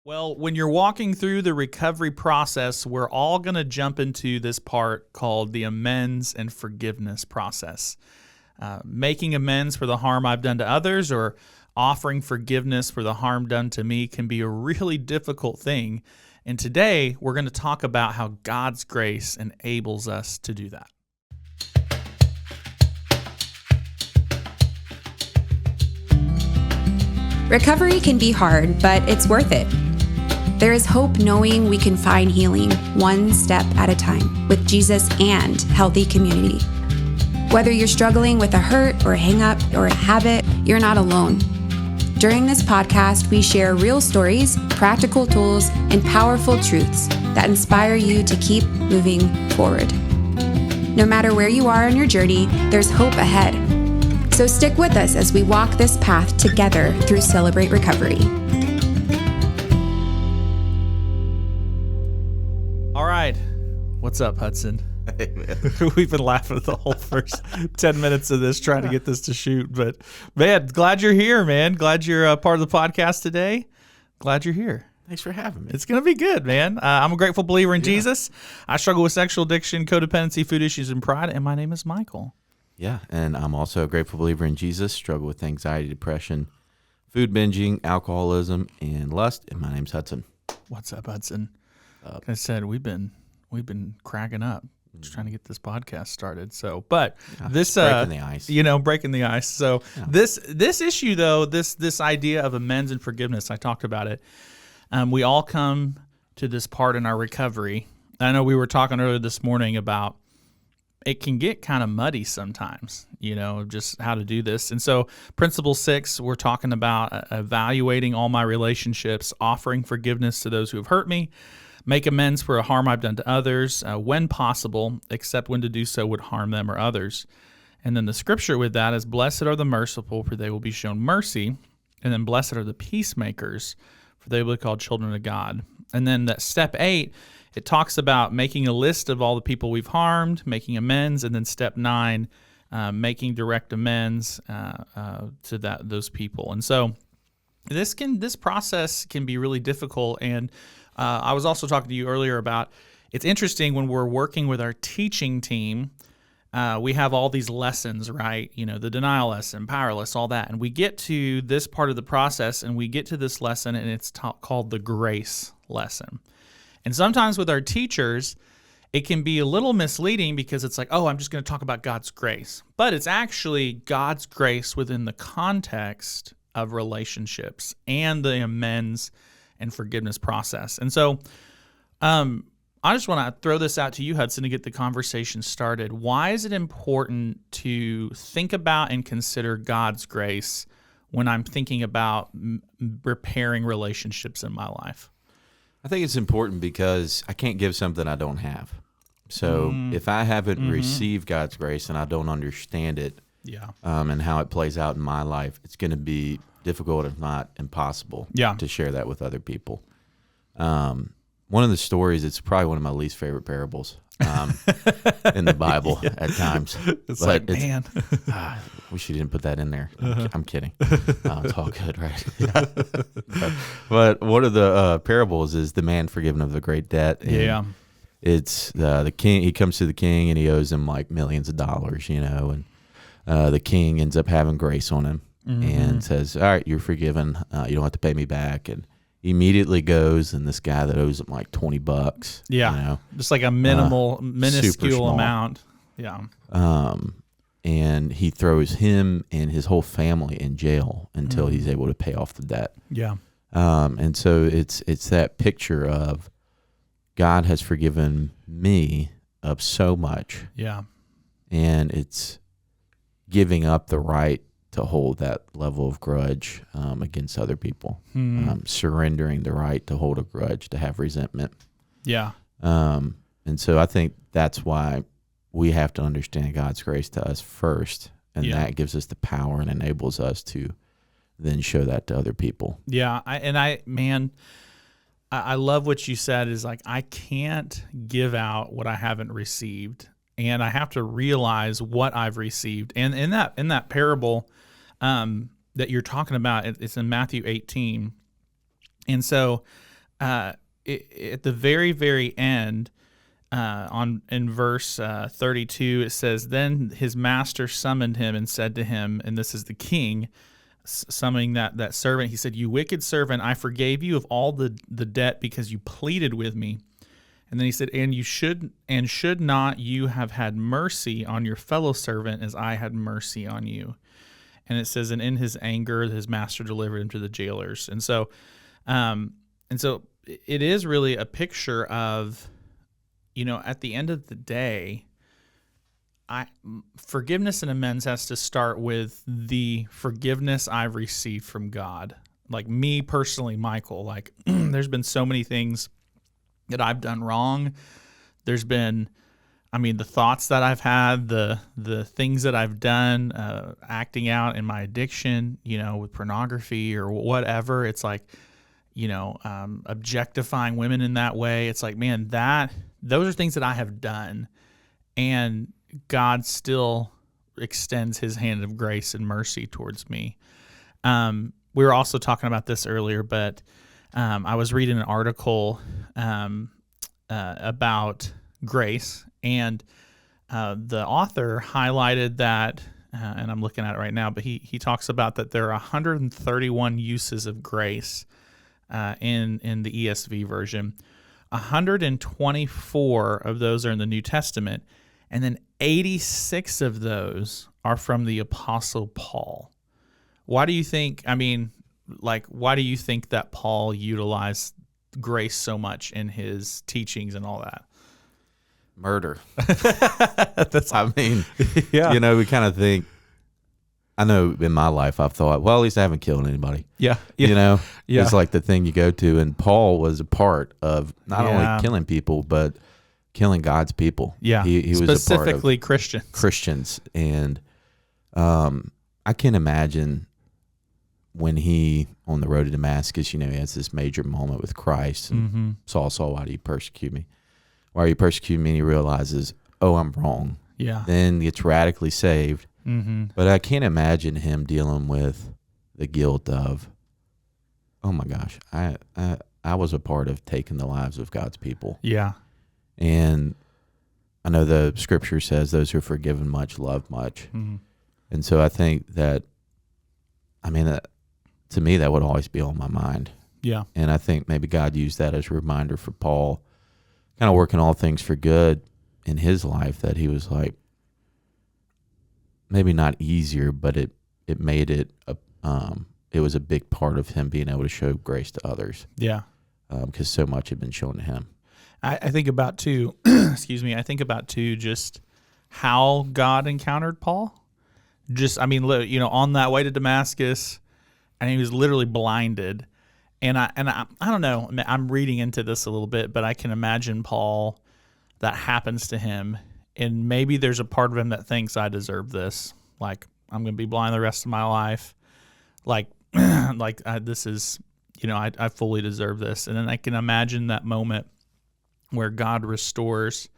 Well, when you're walking through the recovery process, we're all going to jump into this part called the amends and forgiveness process. Making amends for the harm I've done to others or offering forgiveness for the harm done to me can be a really difficult thing. And today, we're going to talk about how God's grace enables us to do that. Recovery can be hard, but it's worth it. There is hope knowing we can find healing one step at a time with Jesus and healthy community. Whether you're struggling with a hurt or a hang-up or a habit, you're not alone. During this podcast, we share real stories, practical tools, and powerful truths that inspire you to keep moving forward. No matter where you are on your journey, there's hope ahead. So stick with us as we walk this path together through Celebrate Recovery. All right. What's up, Hudson? Hey, man. We've been laughing the whole first 10 minutes of this trying to get this to shoot. But, man, glad you're here, man. Glad you're a part of the podcast today. Glad you're here. Thanks for having me. It's going to be good, man. I'm a grateful believer in Jesus. I struggle with sexual addiction, codependency, food issues, and pride. And my name is Michael. Yeah, and I'm also a grateful believer in Jesus, struggle with anxiety, depression, food binging, alcoholism, and lust. And my name's Hudson. What's up, Hudson? Like I said, we've been cracking up just trying to get this podcast started. So, but this breaking the ice. Breaking the ice. So this issue though, this idea of amends and forgiveness, I talked about it. We all come to this part in our recovery. I know we were talking earlier this morning about it can get kind of muddy sometimes, just how to do this. And so principle 6, we're talking about evaluating all my relationships, offering forgiveness to those who have hurt me, make amends for a harm I've done to others when possible, except when to do so would harm them or others. And then the scripture with that is, blessed are the merciful, for they will be shown mercy. And then blessed are the peacemakers, for they will be called children of God. And then that step 8, it talks about making a list of all the people we've harmed, making amends, and then step 9, making direct amends to those people. And so this process can be really difficult. And I was also talking to you earlier about, it's interesting when we're working with our teaching team, we have all these lessons, right? The denial lesson, powerless, all that. And we get to this part of the process and we get to this lesson and it's called the grace lesson. And sometimes with our teachers, it can be a little misleading because it's like, oh, I'm just going to talk about God's grace. But it's actually God's grace within the context of relationships and the amends and forgiveness process. And so I just want to throw this out to you, Hudson, to get the conversation started. Why is it important to think about and consider God's grace when I'm thinking about repairing relationships in my life? I think it's important because I can't give something I don't have. So if I haven't received God's grace and I don't understand it and how it plays out in my life, it's going to be difficult, if not impossible, to share that with other people. One of the stories, it's probably one of my least favorite parables in the Bible at times. Man. Wish you didn't put that in there. I'm kidding. It's all good, right? But one of the parables is the man forgiven of the great debt. And it's the king. He comes to the king and he owes him like millions of dollars, and the king ends up having grace on him and says, all right, you're forgiven. You don't have to pay me back. And he immediately goes, and this guy that owes him like $20, just like a minuscule amount. Yeah. And he throws him and his whole family in jail until he's able to pay off the debt. Yeah. And so it's that picture of God has forgiven me of so much. Yeah. And it's giving up the right to hold that level of grudge against other people, surrendering the right to hold a grudge, to have resentment. Yeah. And so I think that's why we have to understand God's grace to us first, and that gives us the power and enables us to then show that to other people. Yeah, I love what you said is like, I can't give out what I haven't received, and I have to realize what I've received. And in that parable that you're talking about, it's in Matthew 18. And so at the very, very end, in verse 32, it says, "Then his master summoned him and said to him," and this is the king summoning that servant. He said, "You wicked servant, I forgave you of all the debt because you pleaded with me." And then he said, should not you have had mercy on your fellow servant as I had mercy on you?" And it says, "And in his anger, his master delivered him to the jailers." And so it is really a picture of, at the end of the day, forgiveness and amends has to start with the forgiveness I've received from God. Like me personally, Michael, like there's been so many things that I've done wrong. There's been, the thoughts that I've had, the things that I've done, acting out in my addiction, with pornography or whatever. It's like, objectifying women in that way. It's like, man, those are things that I have done, and God still extends his hand of grace and mercy towards me. We were also talking about this earlier, but I was reading an article about grace, and the author highlighted that, and I'm looking at it right now, but he talks about that there are 131 uses of grace in the ESV version. 124 of those are in the New Testament, and then 86 of those are from the Apostle Paul. Why do you think, why do you think that Paul utilized grace so much in his teachings and all that? Murder. Yeah. We kind of think, I know in my life I've thought, well, at least I haven't killed anybody. Yeah. Yeah. Yeah. It's like the thing you go to, and Paul was a part of not only killing people, but killing God's people. Yeah. He was a part of specifically Christians. And I can imagine when he, on the road to Damascus, he has this major moment with Christ. And Saul, why do you persecute me? Why are you persecuting me? And he realizes, oh, I'm wrong. Yeah. Then gets radically saved. But I can't imagine him dealing with the guilt of, oh my gosh, I was a part of taking the lives of God's people. Yeah. And I know the scripture says those who are forgiven much love much. And so I think that, to me, that would always be on my mind. Yeah. And I think maybe God used that as a reminder for Paul, kind of working all things for good in his life, that he was like, maybe not easier, but it made it, it was a big part of him being able to show grace to others. Yeah. Because so much had been shown to him. I think about too, just how God encountered Paul. On that way to Damascus, and he was literally blinded. And I don't know, I'm reading into this a little bit, but I can imagine Paul, that happens to him, and maybe there's a part of him that thinks, I deserve this. Like, I'm going to be blind the rest of my life. This is, I fully deserve this. And then I can imagine that moment where God restores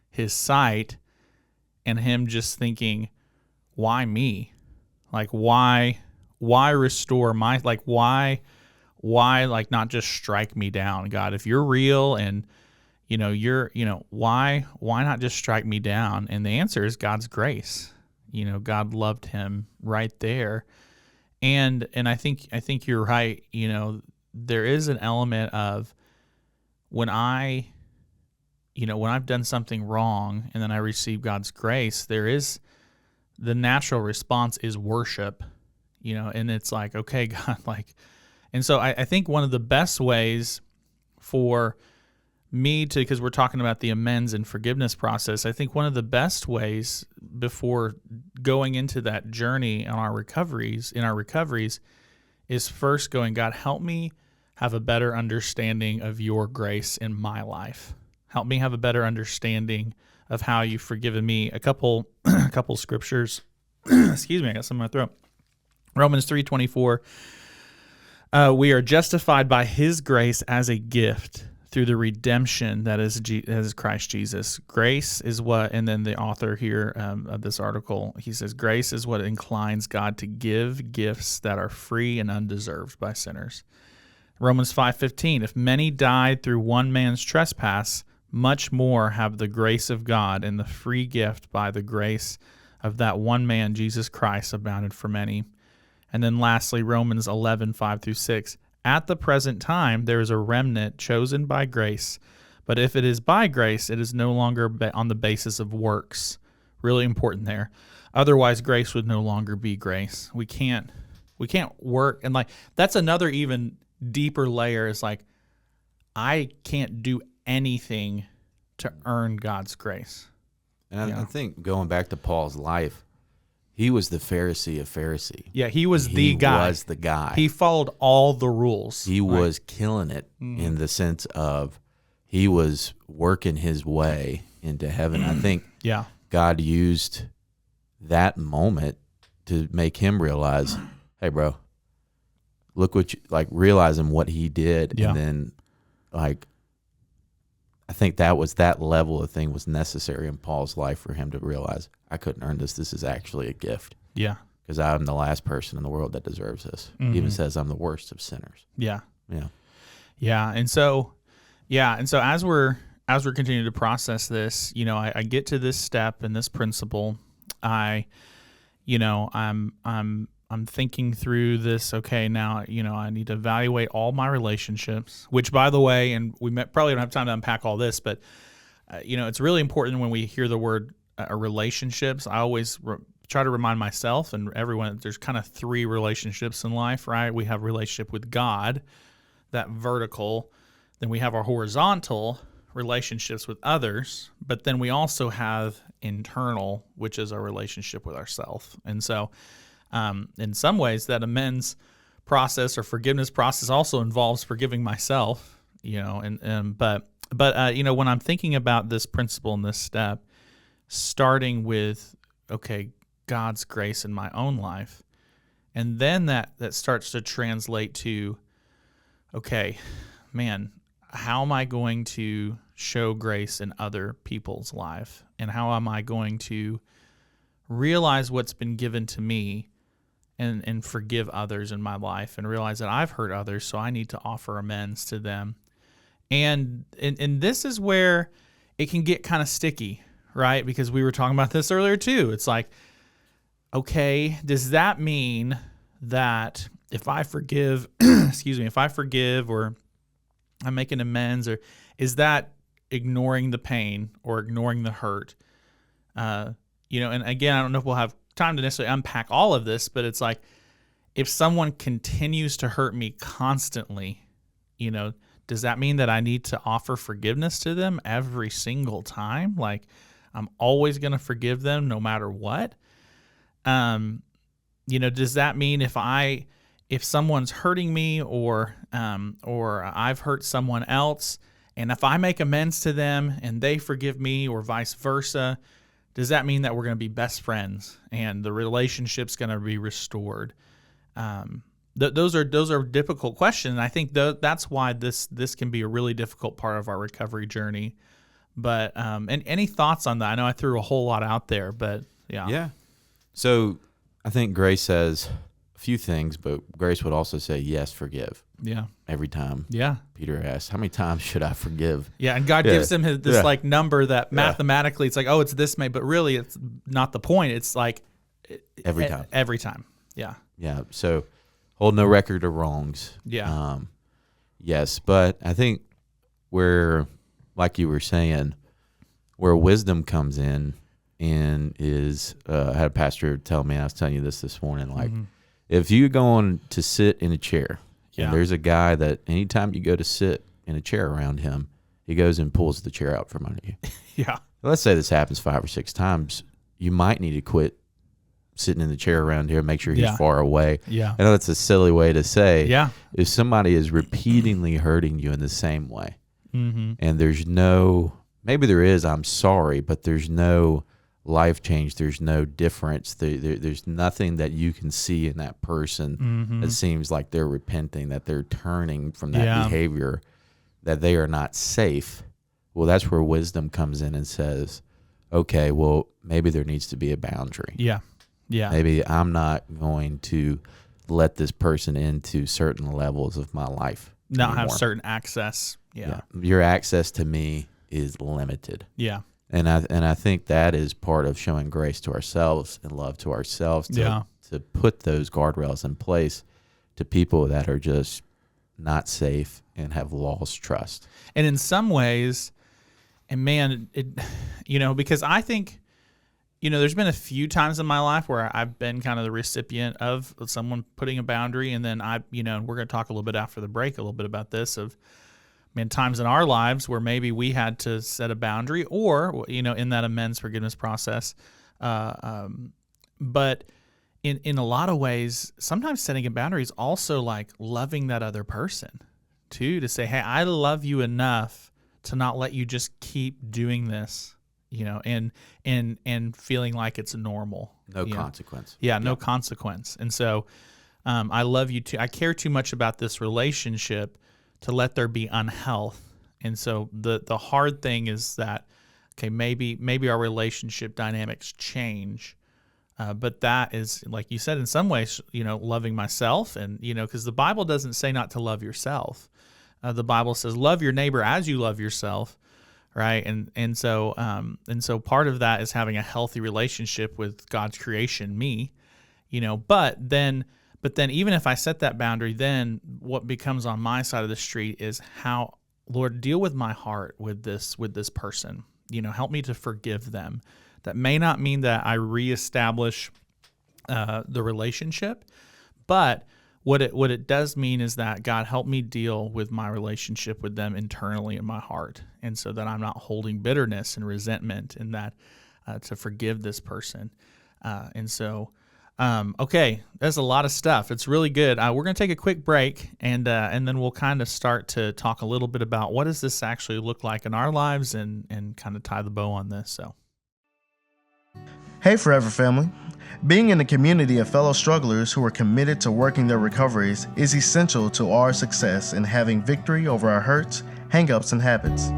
his sight, and him just thinking, why me? Like, why restore my, like, why, like, not just strike me down, God? If you're real and, why not just strike me down? And the answer is God's grace. God loved him right there. And I think you're right. There is an element of when I've done something wrong and then I receive God's grace, there is the natural response is worship, and it's like, okay, God, like, and so I think one of the best ways for me to, because we're talking about the amends and forgiveness process, I think one of the best ways before going into that journey in our recoveries is first going, God, help me have a better understanding of your grace in my life. Help me have a better understanding of how you've forgiven me. A couple scriptures. Excuse me, I got something in my throat. Romans 3:24. We are justified by his grace as a gift through the redemption that is Christ Jesus. Grace is what, and then the author here of this article, he says, grace is what inclines God to give gifts that are free and undeserved by sinners. Romans 5:15, if many died through one man's trespass, much more have the grace of God and the free gift by the grace of that one man, Jesus Christ, abounded for many. And then lastly, Romans 11:5-6, at the present time there is a remnant chosen by grace, but if it is by grace, it is no longer on the basis of works. Really important there. Otherwise, grace would no longer be grace. We can't work, and like that's another even deeper layer. Is like I can't do anything to earn God's grace. And I think going back to Paul's life, he was the Pharisee of Pharisee. Yeah, he was the guy. He was the guy. He followed all the rules. He was killing it in the sense of he was working his way into heaven. I think God used that moment to make him realize, hey, bro, look what you, like, realizing what he did. And then, like, I think that level of thing was necessary in Paul's life for him to realize, I couldn't earn this. This is actually a gift. Yeah. Because I'm the last person in the world that deserves this. He even says I'm the worst of sinners. Yeah. Yeah. Yeah. And so as we're continuing to process this, I get to this step and this principle. I'm thinking through this. Okay, now, I need to evaluate all my relationships, which, by the way, and we probably don't have time to unpack all this, but, it's really important when we hear the word relationships. I always try to remind myself and everyone that there's kind of three relationships in life, right? We have a relationship with God, that vertical. Then we have our horizontal relationships with others, but then we also have internal, which is our relationship with ourselves. And so, in some ways, that amends process or forgiveness process also involves forgiving myself, but when I'm thinking about this principle and this step, starting with, okay, God's grace in my own life, and then that starts to translate to, okay, man, how am I going to show grace in other people's life? And how am I going to realize what's been given to me and forgive others in my life and realize that I've hurt others, so I need to offer amends to them. And this is where it can get kind of sticky, right? Because we were talking about this earlier too. It's like, okay, does that mean that if I forgive, if I forgive or I make an amends, or is that ignoring the pain or ignoring the hurt? And again, I don't know if we'll have time to necessarily unpack all of this, but it's like, if someone continues to hurt me constantly, does that mean that I need to offer forgiveness to them every single time? Like, I'm always going to forgive them no matter what? Does that mean if someone's hurting me or I've hurt someone else, and if I make amends to them and they forgive me or vice versa, does that mean that we're going to be best friends and the relationship's going to be restored? Those are difficult questions. And I think that's why this can be a really difficult part of our recovery journey. But and any thoughts on that? I know I threw a whole lot out there, but yeah. Yeah. So I think grace says a few things, but grace would also say, yes, forgive. Yeah. Every time. Yeah. Peter asks, how many times should I forgive? Yeah, and God gives him this like number that mathematically it's like, oh, it's this many, but really it's not the point. It's like every time. Every time. Yeah. Yeah. So hold no record of wrongs. Yeah. Yes, but I think where, like you were saying, where wisdom comes in and is, I had a pastor tell me, I was telling you this morning, like, if you're going to sit in a chair, and there's a guy that anytime you go to sit in a chair around him, he goes and pulls the chair out from under you. Yeah. Let's say this happens 5 or 6 times. You might need to quit sitting in the chair around here, make sure he's far away. Yeah. I know that's a silly way to say. Yeah. If somebody is repeatedly hurting you in the same way, and there's no, maybe there is, I'm sorry, but there's no life change, there's no difference, there's nothing that you can see in that person that seems like they're repenting, that they're turning from that behavior, that they are not safe. Well, that's where wisdom comes in and says, okay, well, maybe there needs to be a boundary. Yeah. Maybe I'm not going to let this person into certain levels of my life. not anymore. have certain access. Yeah. Your access to me is limited. Yeah. And I think that is part of showing grace to ourselves and love to ourselves to put those guardrails in place to people that are just not safe and have lost trust. And in some ways, and man, because I think, there's been a few times in my life where I've been kind of the recipient of someone putting a boundary. And then and we're going to talk a little bit after the break, a little bit about this times in our lives where maybe we had to set a boundary or, in that amends forgiveness process. But in a lot of ways, sometimes setting a boundary is also like loving that other person too, to say, hey, I love you enough to not let you just keep doing this, and feeling like it's normal. No consequence. No consequence. And so I love you too. I care too much about this relationship to let there be unhealth. And so the hard thing is that, okay, maybe our relationship dynamics change. But that is, like you said, in some ways, loving myself and, because the Bible doesn't say not to love yourself. The Bible says, love your neighbor as you love yourself. Right. And so part of that is having a healthy relationship with God's creation, me, but then even if I set that boundary, then what becomes on my side of the street is how, Lord, deal with my heart with this person, help me to forgive them. That may not mean that I reestablish the relationship, but what it does mean is that God help me deal with my relationship with them internally in my heart, and so that I'm not holding bitterness and resentment, and that to forgive this person. Okay, that's a lot of stuff. It's really good. We're going to take a quick break, and then we'll kind of start to talk a little bit about what does this actually look like in our lives, and kind of tie the bow on this. So. Hey Forever family. Being in a community of fellow strugglers who are committed to working their recoveries is essential to our success in having victory over our hurts, hang-ups, and habits.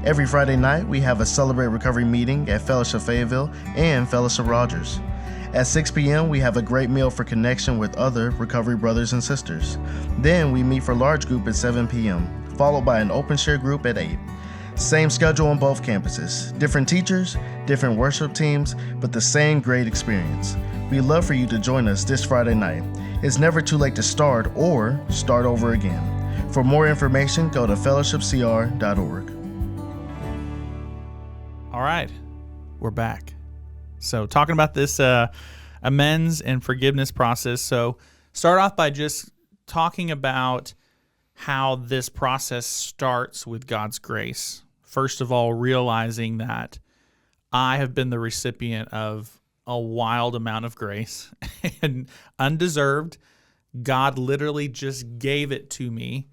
Every Friday night, we have a Celebrate Recovery meeting at Fellowship Fayetteville and Fellowship Rogers. At 6 p.m., we have a great meal for connection with other recovery brothers and sisters. Then we meet for large group at 7 p.m., followed by an open share group at 8. Same schedule on both campuses. Different teachers, different worship teams, but the same great experience. We'd love for you to join us this Friday night. It's never too late to start or start over again. For more information, go to fellowshipcr.org. All right, we're back. So talking about this amends and forgiveness process. So start off by just talking about how this process starts with God's grace. First of all, realizing that I have been the recipient of a wild amount of grace and undeserved. God literally just gave it to me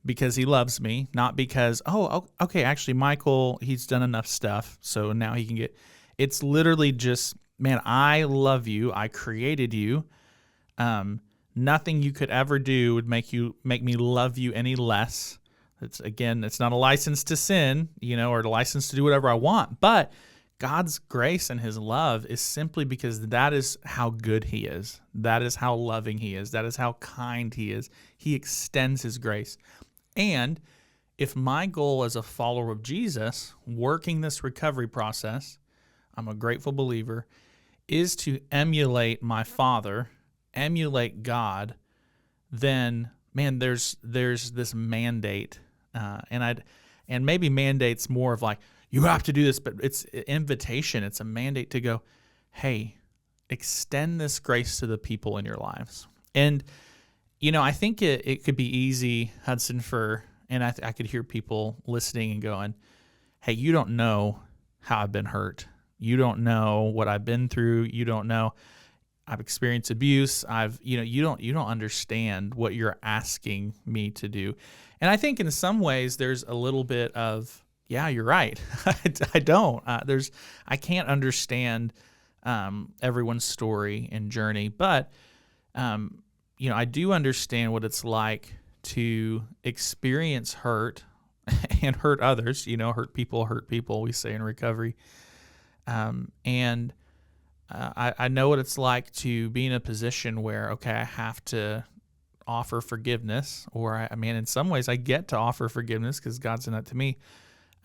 because he loves me, not because, okay, actually, Michael, he's done enough stuff, so now he can get. It's literally just, man, I love you. I created you. Nothing you could ever do would make me love you any less. It's not a license to sin, or a license to do whatever I want. But God's grace and his love is simply because that is how good he is. That is how loving he is. That is how kind he is. He extends his grace. And if my goal as a follower of Jesus, working this recovery process, I'm a grateful believer, is to emulate my Father, emulate God, then man, there's this mandate, and maybe mandate's more of like you have to do this, but it's an invitation. It's a mandate to go, hey, extend this grace to the people in your lives. And I think it could be easy, Hudson, and I could hear people listening and going, hey, you don't know how I've been hurt. You don't know what I've been through. You don't know. I've experienced abuse. You don't understand what you're asking me to do. And I think in some ways there's a little bit of, yeah, you're right. I don't. I can't understand everyone's story and journey, but I do understand what it's like to experience hurt and hurt others. Hurt people. We say in recovery, and I know what it's like to be in a position where, okay, I have to offer forgiveness, or I mean, in some ways I get to offer forgiveness because God's done that to me.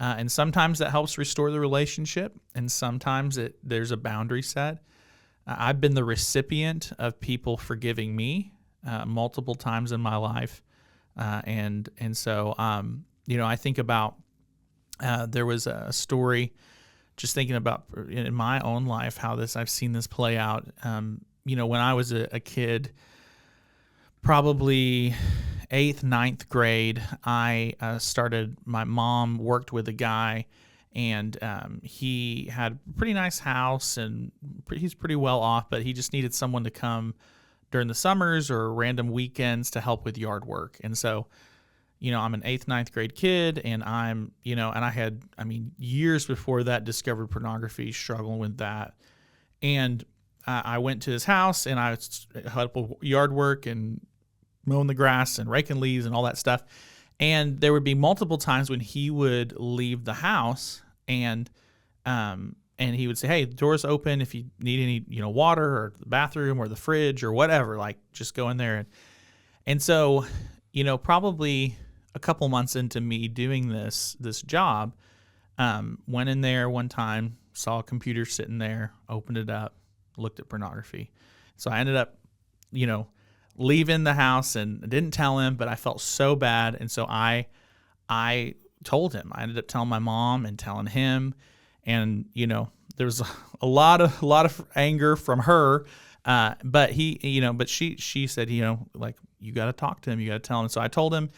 And sometimes that helps restore the relationship, and sometimes there's a boundary set. I've been the recipient of people forgiving me multiple times in my life, and so I think about there was a story, just thinking about in my own life how I've seen this play out. When I was a kid, probably 8th, 9th grade, I my mom worked with a guy, and he had a pretty nice house, and he's pretty well off, but he just needed someone to come during the summers or random weekends to help with yard work. And so, I'm an 8th, 9th grade kid, and and I had, years before that, discovered pornography, struggling with that. And I went to his house, and I helped with yard work and mowing the grass and raking leaves and all that stuff. And there would be multiple times when he would leave the house, and he would say, "Hey, the door's open. If you need any, water or the bathroom or the fridge or whatever, like just go in there." And so, probably a couple months into me doing this job, went in there one time, saw a computer sitting there, opened it up, looked at pornography. So I ended up, leaving the house, and didn't tell him, but I felt so bad. And so I told him. I ended up telling my mom and telling him, and, there was a lot of anger from her. But she said, like, you got to talk to him, you got to tell him. So I told him,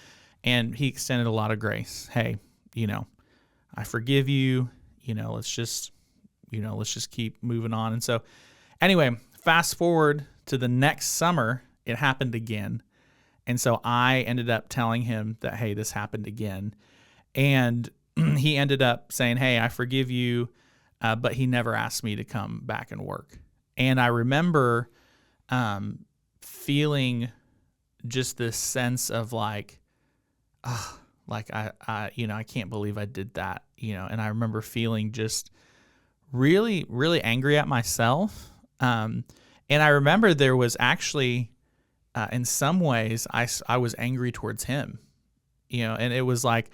and he extended a lot of grace. Hey, I forgive you, let's just keep moving on. And so anyway, fast forward to the next summer, it happened again. And so I ended up telling him that, hey, this happened again. And he ended up saying, hey, I forgive you. But he never asked me to come back and work. And I remember feeling just this sense of like I can't believe I did that, and I remember feeling just really, really angry at myself. And I remember there was actually, in some ways, I was angry towards him, and it was like,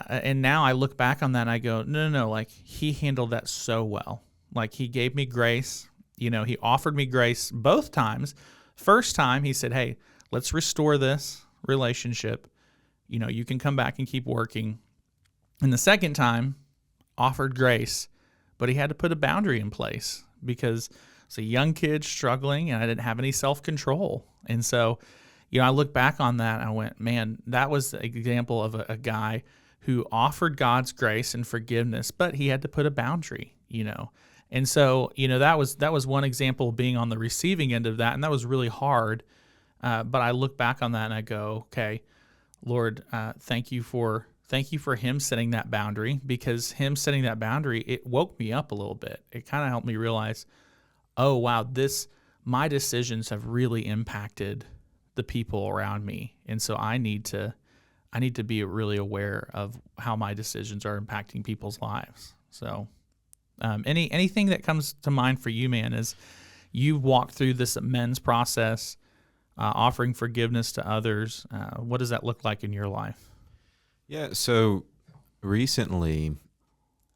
and now I look back on that and I go, no, like he handled that so well. Like he gave me grace, he offered me grace both times. First time he said, hey, let's restore this relationship. You can come back and keep working. And the second time offered grace, but he had to put a boundary in place because it's a young kid struggling and I didn't have any self-control. And so, I look back on that and I went, man, that was the example of a guy who offered God's grace and forgiveness, but he had to put a boundary, And so, that was one example of being on the receiving end of that. And that was really hard. But I look back on that and I go, okay, Lord, thank you for him setting that boundary, because him setting that boundary, it woke me up a little bit. It kind of helped me realize, oh, wow, my decisions have really impacted the people around me. And so I need to be really aware of how my decisions are impacting people's lives. So anything that comes to mind for you, man, as you've walked through this amends process, offering forgiveness to others, what does that look like in your life? Yeah, so recently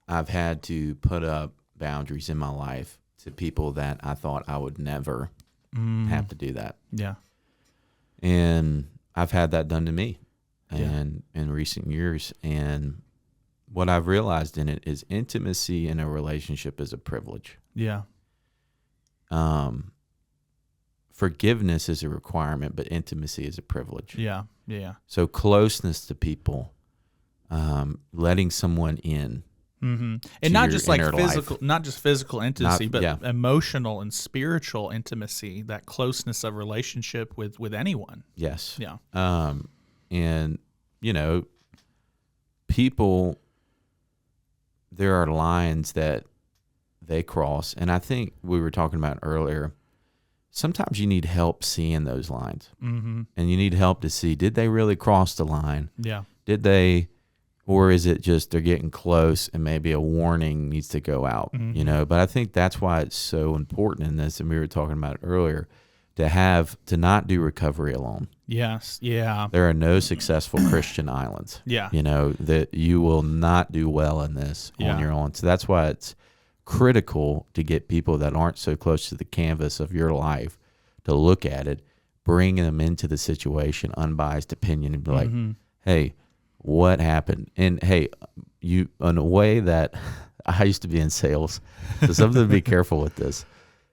I've had to put up boundaries in my life to people that I thought I would never have to do that. Yeah. And I've had that done to me in recent years. And what I've realized in it is intimacy in a relationship is a privilege. Yeah. Forgiveness is a requirement, but intimacy is a privilege. Yeah. Yeah. So closeness to people, letting someone in. Mm-hmm. And not just like physical, life. Not just physical intimacy, but emotional and spiritual intimacy, that closeness of relationship with anyone. Yes. Yeah. And, people, there are lines that they cross. And I think we were talking about earlier, sometimes you need help seeing those lines. Mm-hmm. And you need help to see, did they really cross the line? Yeah. Did they, or is it just they're getting close and maybe a warning needs to go out, But I think that's why it's so important in this, and we were talking about it earlier, to not do recovery alone. Yes. Yeah. There are no successful Christian islands. Yeah. That you will not do well in this on your own. So that's why it's critical to get people that aren't so close to the canvas of your life to look at it, bring them into the situation, unbiased opinion, and be like, hey, what happened? And hey, you, in a way that I used to be in sales, so something to be careful with this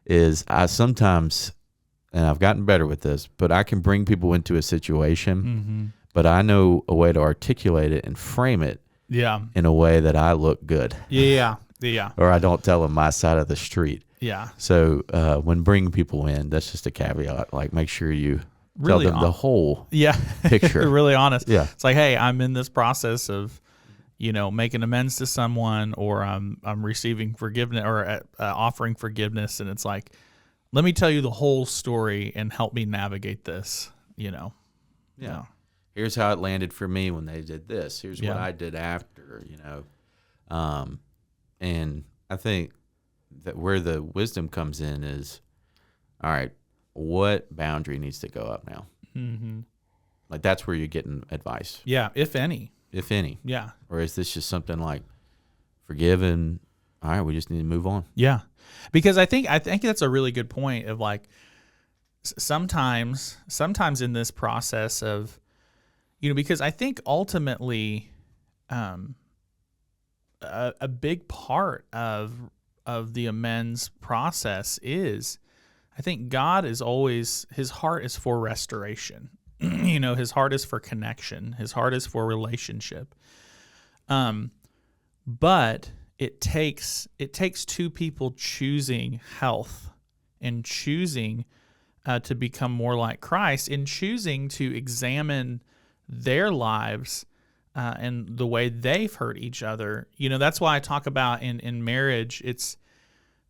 is I sometimes, and I've gotten better with this, but I can bring people into a situation, but I know a way to articulate it and frame it in a way that I look good. Yeah. Or I don't tell them my side of the street. Yeah. So when bringing people in, that's just a caveat. Like, make sure you really tell them the whole picture. Really honest. Yeah. It's like, hey, I'm in this process of, making amends to someone, or I'm receiving forgiveness, or offering forgiveness, and it's like, let me tell you the whole story and help me navigate this. Yeah. Here's how it landed for me when they did this. Here's what I did after. And I think that where the wisdom comes in is, all right, what boundary needs to go up now? Like, that's where you're getting advice. Yeah, if any. If any. Yeah. Or is this just something like, forgive and, all right, we just need to move on? Yeah. Because I think that's a really good point of, like, sometimes in this process of, because I think ultimately a big part of the amends process is, I think God is always, his heart is for restoration. His heart is for connection. His heart is for relationship. But it takes two people choosing health and choosing to become more like Christ, and choosing to examine their lives and the way they've hurt each other. That's why I talk about in marriage, it's,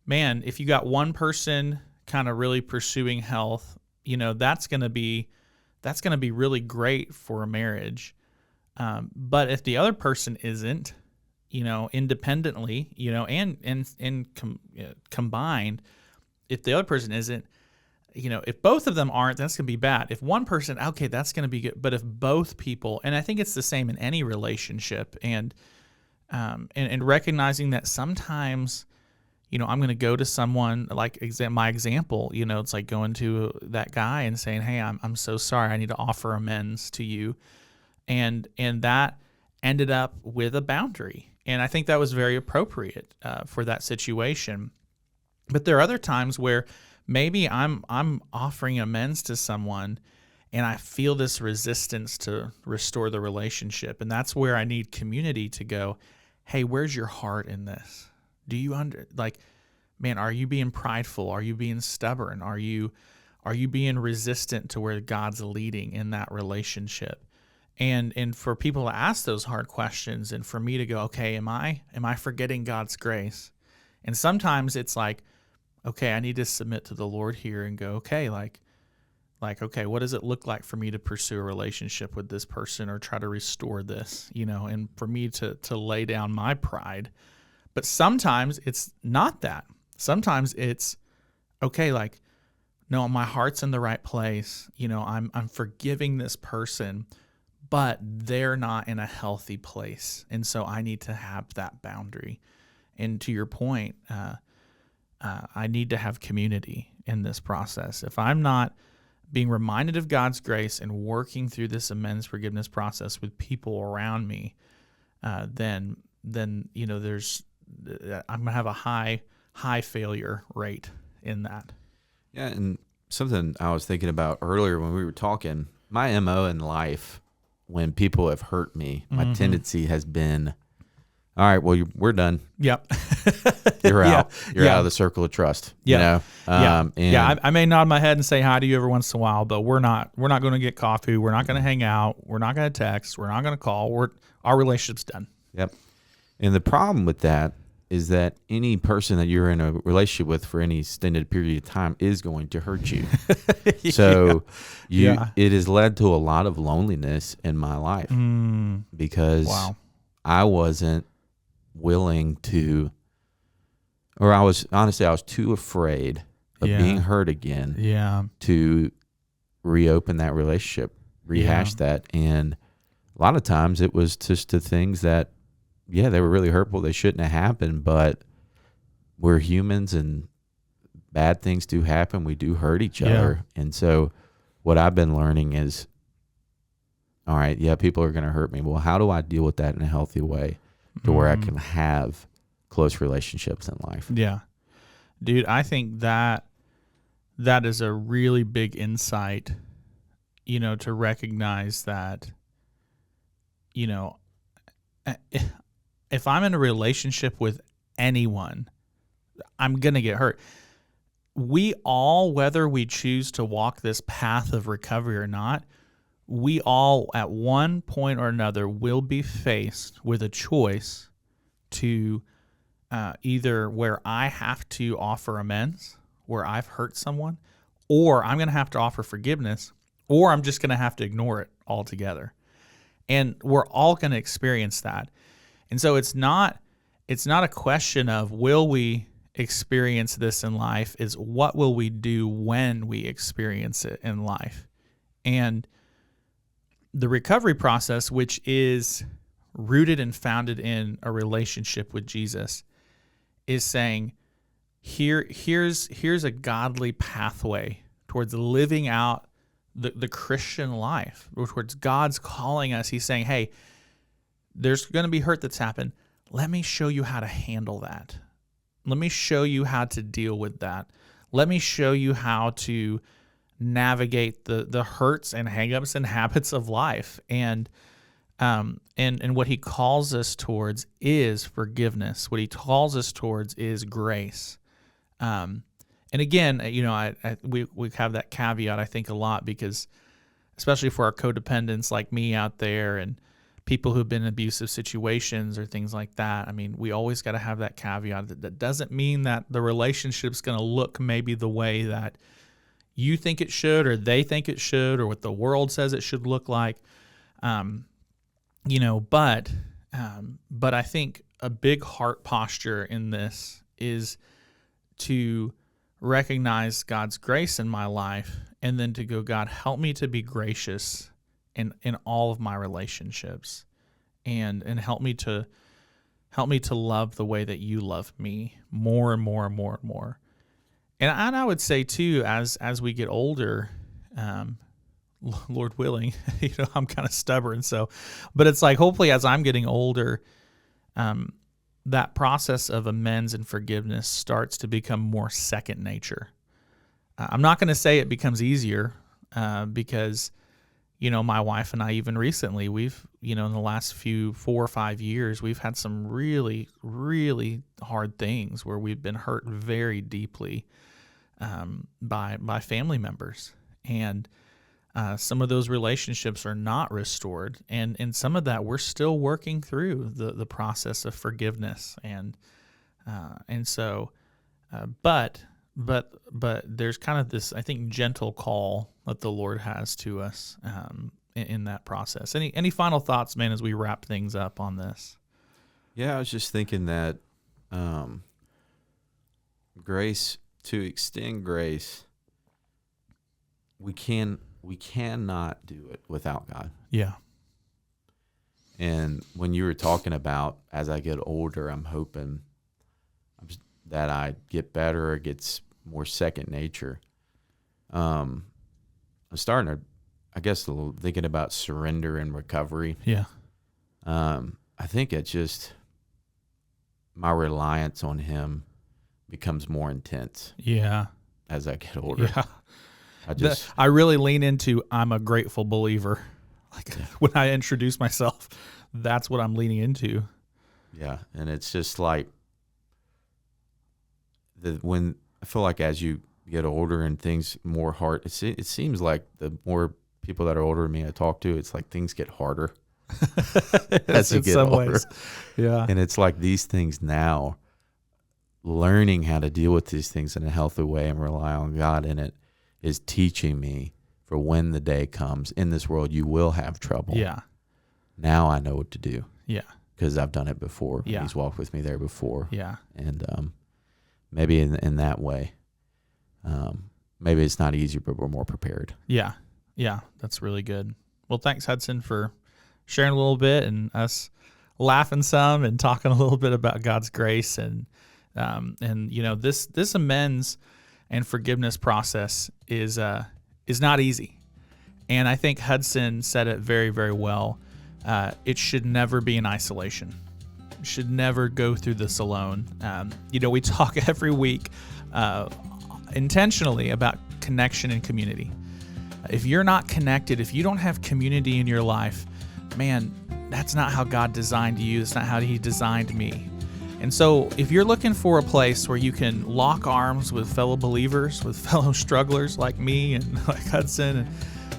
man, if you got one person kind of really pursuing health, that's going to be really great for a marriage. But if the other person isn't, independently, and combined, if the other person isn't, if both of them aren't, that's going to be bad. If one person, okay, that's going to be good. But if both people, and I think it's the same in any relationship, and recognizing that sometimes, I'm going to go to someone, like my example, it's like going to that guy and saying, hey, I'm so sorry. I need to offer amends to you. And that ended up with a boundary. And I think that was very appropriate for that situation. But there are other times where maybe I'm offering amends to someone and I feel this resistance to restore the relationship. And that's where I need community to go, hey, where's your heart in this? Do you man, are you being prideful? Are you being stubborn? Are you being resistant to where God's leading in that relationship? And for people to ask those hard questions, and for me to go, okay, am I forgetting God's grace? And sometimes it's like, okay, I need to submit to the Lord here and go, okay, okay, what does it look like for me to pursue a relationship with this person or try to restore this, and for me to lay down my pride. But sometimes it's not that. Sometimes it's, okay, like, no, my heart's in the right place. I'm forgiving this person, but they're not in a healthy place. And so I need to have that boundary. And to your point, I need to have community in this process. If I'm not being reminded of God's grace and working through this amends forgiveness process with people around me, then there's I'm gonna have a high failure rate in that. Yeah, and something I was thinking about earlier when we were talking, my MO in life, when people have hurt me, my tendency has been, all right, well, we're done. Yep. You're out. You're out of the circle of trust. Yeah. I may nod my head and say hi to you every once in a while, but we're not going to get coffee. We're not going to hang out. We're not going to text. We're not going to call. Our relationship's done. Yep. And the problem with that is that any person that you're in a relationship with for any extended period of time is going to hurt you. So it has led to a lot of loneliness in my life because I wasn't willing to, or I was too afraid of being hurt again. Yeah. To reopen that relationship, rehash that. And a lot of times it was just the things that, they were really hurtful. They shouldn't have happened, but we're humans and bad things do happen. We do hurt each other. And so what I've been learning is, all right, people are going to hurt me. Well, how do I deal with that in a healthy way to where I can have close relationships in life? Yeah. Dude, I think that is a really big insight, to recognize that, if I'm in a relationship with anyone, I'm going to get hurt. We all, whether we choose to walk this path of recovery or not, we all at one point or another will be faced with a choice to either where I have to offer amends, where I've hurt someone, or I'm going to have to offer forgiveness, or I'm just going to have to ignore it altogether. And we're all going to experience that. And so it's not a question of will we experience this in life, is what will we do when we experience it in life. And the recovery process, which is rooted and founded in a relationship with Jesus, is saying, here's a godly pathway towards living out the Christian life, towards God's calling us. He's saying, hey, there's going to be hurt that's happened. Let me show you how to handle that. Let me show you how to deal with that. Let me show you how to navigate the hurts and hangups and habits of life. And what he calls us towards is forgiveness. What he calls us towards is grace. And again, we have that caveat, I think, a lot, because especially for our codependents like me out there and people who've been in abusive situations or things like that, I mean, we always got to have that caveat. That doesn't mean that the relationship's going to look maybe the way that you think it should, or they think it should, or what the world says it should look like. But I think a big heart posture in this is to recognize God's grace in my life, and then to go, God, help me to be gracious in all of my relationships, and help me to love the way that you love me more and more and more and more. And I would say too, as we get older, Lord willing, I'm kind of stubborn, but it's like, hopefully as I'm getting older, that process of amends and forgiveness starts to become more second nature. I'm not going to say it becomes easier, because, my wife and I, even recently, we've, in the last 4 or 5 years, we've had some really, really hard things where we've been hurt very deeply by family members. And some of those relationships are not restored, and some of that we're still working through the process of forgiveness, but there's kind of this, I think, gentle call that the Lord has to us in that process. Any final thoughts, man, as we wrap things up on this? Yeah, I was just thinking that grace, to extend grace, we cannot do it without God. Yeah. And when you were talking about, as I get older, I'm hoping that I get better or gets more second nature. I'm starting to, I guess, thinking about surrender and recovery. Yeah. I think it's just my reliance on Him becomes more intense. Yeah. As I get older. Yeah. I really lean into, I'm a grateful believer. When I introduce myself, that's what I'm leaning into. Yeah. And it's just like, when I feel like as you get older and things more hard, it seems like the more people that are older than me I talk to, it's like things get harder as you get older. Ways. Yeah. And it's like these things now, learning how to deal with these things in a healthy way and rely on God in it is teaching me for when the day comes in this world, you will have trouble. Yeah. Now I know what to do. Yeah. Because I've done it before. Yeah. He's walked with me there before. Yeah. And maybe in that way. maybe it's not easier, but we're more prepared. Yeah, that's really good. Well, thanks, Hudson, for sharing a little bit and us laughing some and talking a little bit about God's grace and this amends and forgiveness process is not easy. And I think Hudson said it very, very well. It should never be in isolation. You should never go through this alone. We talk every week intentionally about connection and community. If you're not connected, if you don't have community in your life, man, that's not how God designed you. That's not how He designed me. And so if you're looking for a place where you can lock arms with fellow believers, with fellow strugglers like me and like Hudson,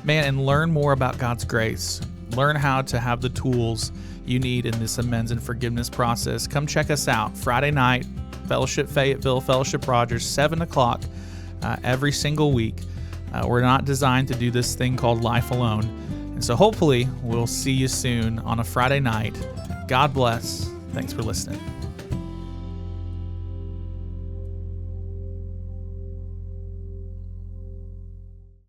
and learn more about God's grace, learn how to have the tools you need in this amends and forgiveness process, come check us out Friday night, Fellowship Fayetteville, Fellowship Rogers, 7 o'clock every single week. We're not designed to do this thing called life alone. And so hopefully we'll see you soon on a Friday night. God bless. Thanks for listening.